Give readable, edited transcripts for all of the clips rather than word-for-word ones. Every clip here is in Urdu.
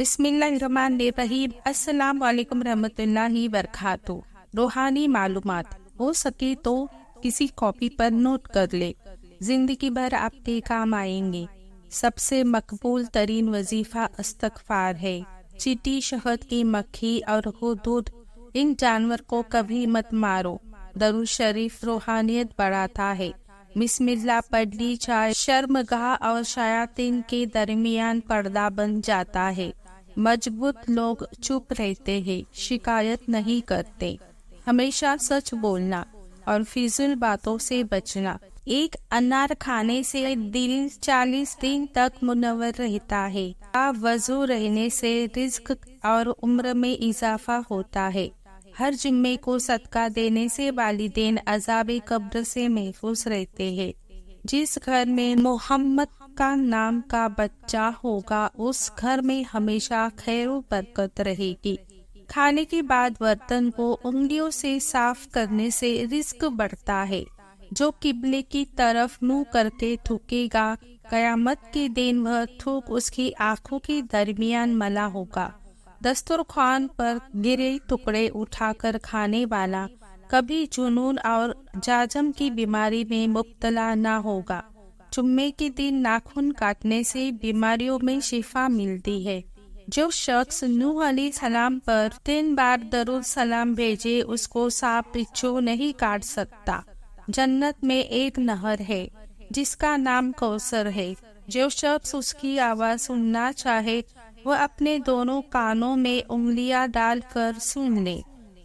بسم اللہ الرحمن الرحیم۔ السلام علیکم رحمۃ اللہ وبرکاتہ۔ روحانی معلومات ہو سکے تو کسی کاپی پر نوٹ کر لے، زندگی بھر آپ کے کام آئیں گے۔ سب سے مقبول ترین وظیفہ استغفار ہے۔ چیٹی، شہد کی مکھی اور ہدہد، ان جانور کو کبھی مت مارو۔ درود شریف روحانیت بڑھاتا ہے۔ بسم اللہ پڑھ لی جائے، شرمگاہ اور شیاطین کے درمیان پردہ بن جاتا ہے۔ مضبوط لوگ چپ رہتے ہیں، شکایت نہیں کرتے۔ ہمیشہ سچ بولنا اور فضول باتوں سے بچنا۔ ایک انار کھانے سے دل 40 دن تک منور رہتا ہے۔ وضو رہنے سے رزق اور عمر میں اضافہ ہوتا ہے۔ ہر جمعے کو صدقہ دینے سے والدین عذاب قبر سے محفوظ رہتے ہیں۔ جس گھر میں محمد کا نام کا بچہ ہوگا، اس گھر میں ہمیشہ خیر و برکت رہے گی۔ کھانے کے بعد برتن کو انگلیوں سے صاف کرنے سے رزق بڑھتا ہے۔ جو قبلے کی طرف منہ کر کے تھوکے گا، قیامت کے دن وہ تھوک اس کی آنکھوں کے درمیان ملا ہوگا۔ دسترخوان پر گرے ٹکڑے اٹھا کر کھانے والا کبھی جنون اور جاجم کی بیماری میں مبتلا نہ ہوگا۔ جمعے کے دن ناخن کاٹنے سے بیماریوں میں شفا ملتی ہے۔ جو شخص نوح علیہ السلام پر 3 بار درود سلام بھیجے، اس کو سانپ بچھو نہیں کاٹ سکتا۔ جنت میں ایک نہر ہے جس کا نام کوثر ہے۔ جو شخص اس کی آواز سننا چاہے، وہ اپنے دونوں کانوں میں انگلیاں ڈال کر سن لے۔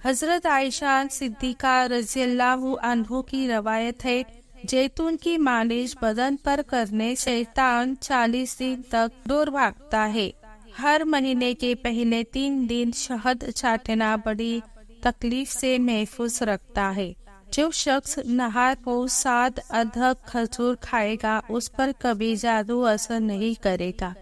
حضرت عائشہ صدیقہ رضی اللہ عنہ کی روایت ہے، جیتون کی مالش بدن پر کرنے سے شیطان 40 دن تک دور بھاگتا ہے۔ ہر مہینے کے پہلے 3 دن شہد چاٹنا بڑی تکلیف سے محفوظ رکھتا ہے۔ جو شخص نہار کو 7 ادرک کھجور کھائے گا، اس پر کبھی جادو اثر نہیں کرے گا۔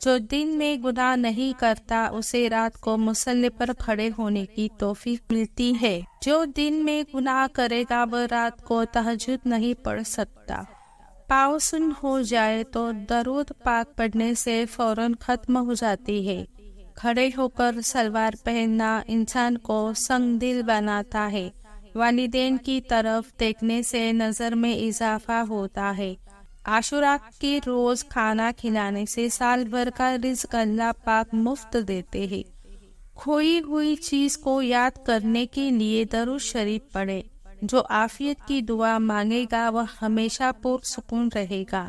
جو دن میں گناہ نہیں کرتا، اسے رات کو مصلی پر کھڑے ہونے کی توفیق ملتی ہے۔ جو دن میں گناہ کرے گا، وہ رات کو تہجد نہیں پڑھ سکتا۔ پاؤں سن ہو جائے تو درود پاک پڑھنے سے فوراً ختم ہو جاتی ہے۔ کھڑے ہو کر سلوار پہننا انسان کو سنگ دل بناتا ہے۔ والدین کی طرف دیکھنے سے نظر میں اضافہ ہوتا ہے۔ عاشوراء کے روز کھانا کھلانے سے سال بھر کا رزق اللہ پاک مفت دیتے ہیں۔ کھوئی ہوئی چیز کو یاد کرنے کے لیے درود شریف پڑھے۔ جو عافیت کی دعا مانگے گا، وہ ہمیشہ پرسکون رہے گا۔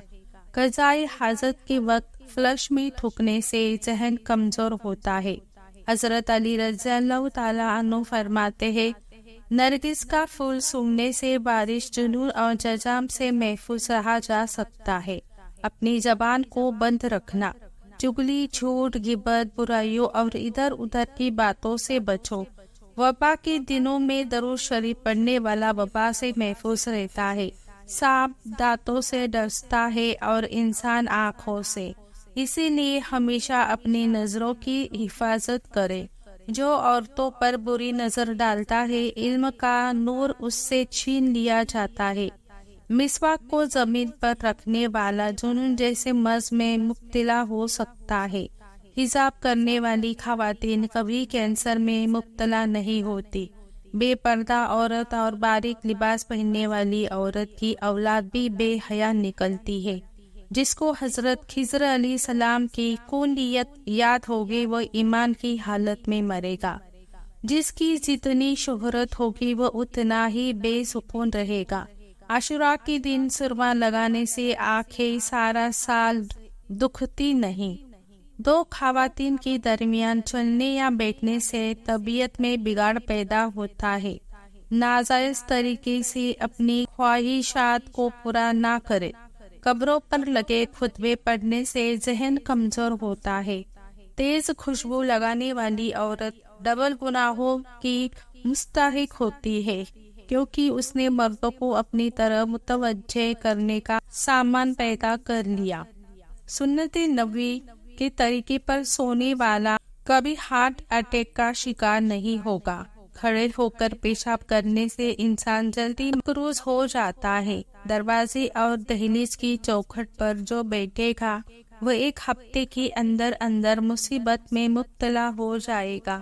قضائے حاجت کے وقت فلش میں تھوکنے سے ذہن کمزور ہوتا ہے۔ حضرت علی رضی اللہ تعالی عنہ فرماتے ہیں، نرگس کا پھول سونگھنے سے بارش، جنون اور جزام سے محفوظ رہا جا سکتا ہے۔ اپنی زبان کو بند رکھنا، چگلی، جھوٹ، غیبت، برائیوں اور ادھر ادھر کی باتوں سے بچو۔ وبا کے دنوں میں درود شریف پڑھنے والا وبا سے محفوظ رہتا ہے۔ سانپ دانتوں سے ڈستا ہے اور انسان آنکھوں سے، اسی لیے ہمیشہ اپنی نظروں کی حفاظت کرے۔ جو عورتوں پر بری نظر ڈالتا ہے، علم کا نور اس سے چھین لیا جاتا ہے۔ مسواک کو زمین پر رکھنے والا جنون جیسے مرض میں مبتلا ہو سکتا ہے۔ حجاب کرنے والی خواتین کبھی کینسر میں مبتلا نہیں ہوتی۔ بے پردہ عورت اور باریک لباس پہننے والی عورت کی اولاد بھی بے حیا نکلتی ہے۔ جس کو حضرت خضر علیہ السلام کی کلیت یاد ہوگی، وہ ایمان کی حالت میں مرے گا۔ جس کی جتنی شہرت ہوگی، وہ اتنا ہی بے سکون رہے گا۔ عاشوراء کے دن سرما لگانے سے آنکھیں سارا سال دکھتی نہیں۔ 2 خواتین کے درمیان چلنے یا بیٹھنے سے طبیعت میں بگاڑ پیدا ہوتا ہے۔ ناجائز طریقے سے اپنی خواہشات کو پورا نہ کرے۔ قبروں پر لگے خطبے پڑھنے سے ذہن کمزور ہوتا ہے۔ تیز خوشبو لگانے والی عورت ڈبل گناہوں کی مستحق ہوتی ہے، کیونکہ اس نے مردوں کو اپنی طرف متوجہ کرنے کا سامان پیدا کر لیا۔ سنت نبوی کے طریقے پر سونے والا کبھی ہارٹ اٹیک کا شکار نہیں ہوگا۔ کھڑے ہو کر پیشاب کرنے سے انسان جلدی مقروض ہو جاتا ہے۔ دروازے اور دہلیز کی چوکھٹ پر جو بیٹھے گا، وہ ایک ہفتے کے اندر اندر مصیبت میں مبتلا ہو جائے گا۔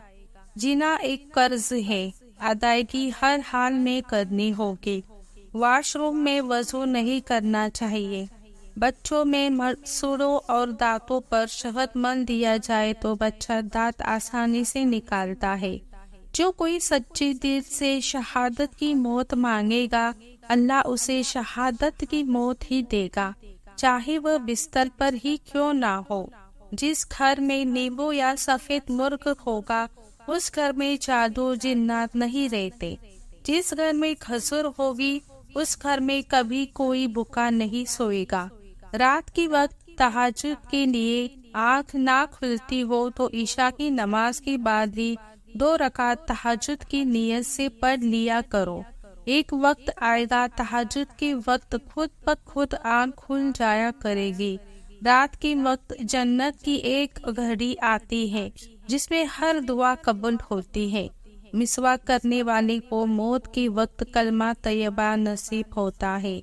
جینا ایک قرض ہے، ادائیگی ہر حال میں کرنی ہوگی۔ واش روم میں وضو نہیں کرنا چاہیے۔ بچوں میں مسوڑوں اور دانتوں پر شہد مل دیا جائے تو بچہ دانت آسانی سے نکالتا ہے۔ جو کوئی سچے دل سے شہادت کی موت مانگے گا، اللہ اسے شہادت کی موت ہی دے گا، چاہے وہ بستر پر ہی کیوں نہ ہو۔ جس گھر میں نیبو یا سفید مرغ ہوگا، اس گھر میں جادو جنات نہیں رہتے۔ جس گھر میں کھجور ہوگی، اس گھر میں کبھی کوئی بھوکا نہیں سوئے گا۔ رات کی وقت تہجد کے لیے آنکھ نہ کھلتی ہو تو عشاء کی نماز کے بعد ہی 2 رکعت تہجد کی نیت سے پڑھ لیا کرو۔ ایک وقت آئے گا تہجد کے وقت خود بخود آنکھ کھل جایا کرے گی۔ رات کے وقت جنت کی ایک گھڑی آتی ہے جس میں ہر دعا قبول ہوتی ہے۔ مسواک کرنے والے کو موت کے وقت کلمہ طیبہ نصیب ہوتا ہے۔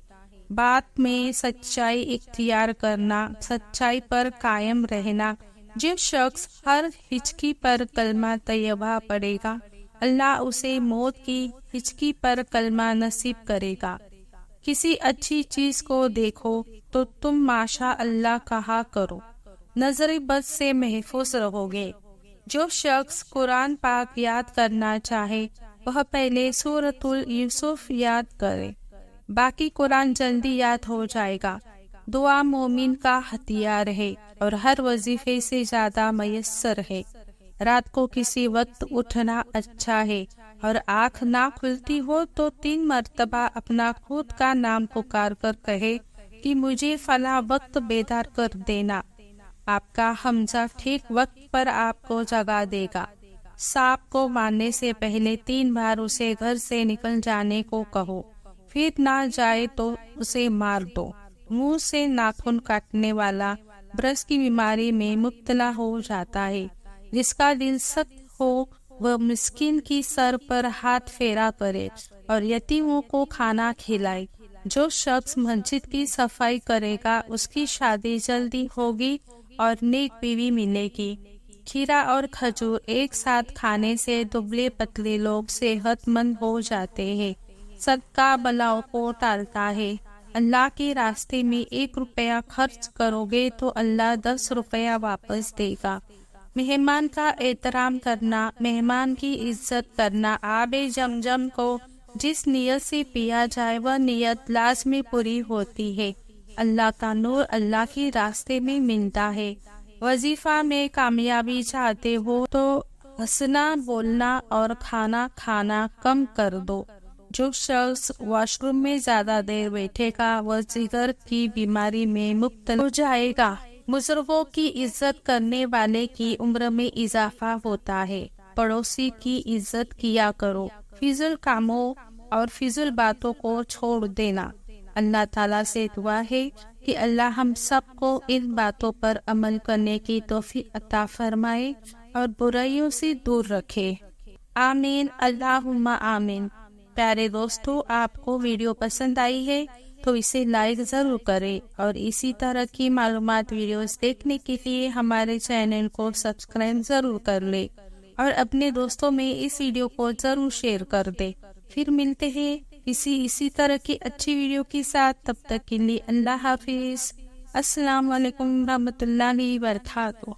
بات میں سچائی اختیار کرنا، سچائی پر قائم رہنا۔ جو شخص ہر ہچکی پر کلمہ طیبہ پڑھے گا، اللہ اسے موت کی ہچکی پر کلمہ نصیب کرے گا۔ کسی اچھی چیز کو دیکھو تو تم ماشاء اللہ کہا کرو، نظر بد سے محفوظ رہو گے۔ جو شخص قرآن پاک یاد کرنا چاہے وہ پہلے سورۃ یوسف یاد کرے، باقی قرآن جلدی یاد ہو جائے گا۔ دعا مومن کا ہتھیار ہے اور ہر وظیفے سے زیادہ میسر ہے۔ رات کو کسی وقت اٹھنا اچھا ہے، اور آنکھ نہ کھلتی ہو تو 3 مرتبہ اپنا خود کا نام پکار کر کہے کہ مجھے فلاں وقت بیدار کر دینا۔ آپ کا حمزہ ٹھیک وقت پر آپ کو جگا دے گا۔ سانپ کو مارنے سے پہلے 3 بار اسے گھر سے نکل جانے کو کہو، پھر نہ جائے تو اسے مار دو۔ منہ سے ناخن کاٹنے والا برس کی بیماری میں مبتلا ہو جاتا ہے۔ جس کا دل سخت ہو وہ مسکین کی سر پر ہاتھ پھیرا کرے اور یتیموں کو کھانا کھلائے۔ جو شخص مسجد کی صفائی کرے گا اس کی شادی جلدی ہوگی اور نیک بیوی ملے گی۔ کھیرا اور کھجور ایک ساتھ کھانے سے دبلے پتلے لوگ صحت مند ہو جاتے ہیں۔ صدقہ بلاؤں کو ٹالتا ہے۔ اللہ کے راستے میں 1 روپیہ خرچ کرو گے تو اللہ 10 روپیہ واپس دے گا۔ مہمان کا احترام کرنا، مہمان کی عزت کرنا۔ آب زمزم کو جس نیت سے پیا جائے وہ نیت لازمی پوری ہوتی ہے۔ اللہ کا نور اللہ کے راستے میں ملتا ہے۔ وظیفہ میں کامیابی چاہتے ہو تو ہنسنا، بولنا اور کھانا کھانا کم کر دو۔ جو شخص واش روم میں زیادہ دیر بیٹھے گا وہ جگر کی بیماری میں مبتلا ہو جائے گا۔ بزرگوں کی عزت کرنے والے کی عمر میں اضافہ ہوتا ہے۔ پڑوسی کی عزت کیا کرو۔ فضول کاموں اور فضول باتوں کو چھوڑ دینا۔ اللہ تعالیٰ سے دعا ہے کہ اللہ ہم سب کو ان باتوں پر عمل کرنے کی توفیق عطا فرمائے اور برائیوں سے دور رکھے۔ آمین، اللہم آمین۔ پیارے دوستو، آپ کو ویڈیو پسند آئی ہے تو اسے لائک ضرور کریں اور اسی طرح کی معلومات ویڈیوز دیکھنے کے لیے ہمارے چینل کو سبسکرائب ضرور کر لیں اور اپنے دوستوں میں اس ویڈیو کو ضرور شیئر کر دیں۔ پھر ملتے ہیں اسی طرح کی اچھی ویڈیو کے ساتھ، تب تک کے لیے اللہ حافظ۔ السلام علیکم ورحمۃ اللہ وبرکاتہ۔